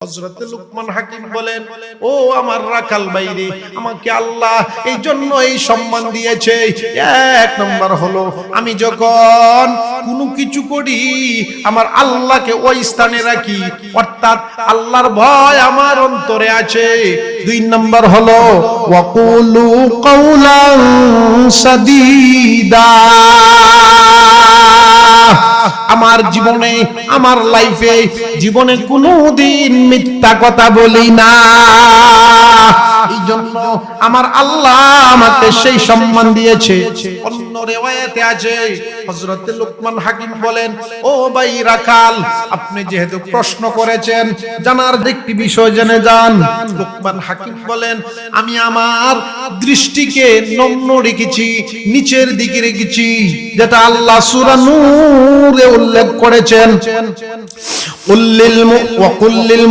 হযরত লুকমান হাকিম বলেন, ও আমার রাখাল বাইরে, আমাকে আল্লাহ এই জন্য এই সম্মান দিয়েছে। এক নম্বর হলো, আমি যখন কোনো কিছু করি আমার আল্লাহকে ওই স্থানে রাখি, অর্থাৎ আল্লাহর ভয় আমার অন্তরে আছে। দুই নম্বর হলো ওয়াকুলু কাওলান সাদীদা, আমার জীবনে, আমার লাইফে জীবনে কোনোদিন মিথ্যা কথা বলি না। এই জন্য আমার আল্লাহ আমাকে সেই সম্মান দিয়েছে। অন্য রিওয়ায়াতে আছে হযরত লুকমান হাকিম বলেন, ও ভাই রাখাল, আপনি যেহেতু প্রশ্ন করেছেন, জানার একটি বিষয় জেনে যান। লুকমান হাকিম বলেন, আমি আমার দৃষ্টিকে নম্র রেখেছি, নিচের দিকে রেখেছি, যেটা আল্লাহ সূরা নূরে উল্লেখ করেছেন, কুল্লিল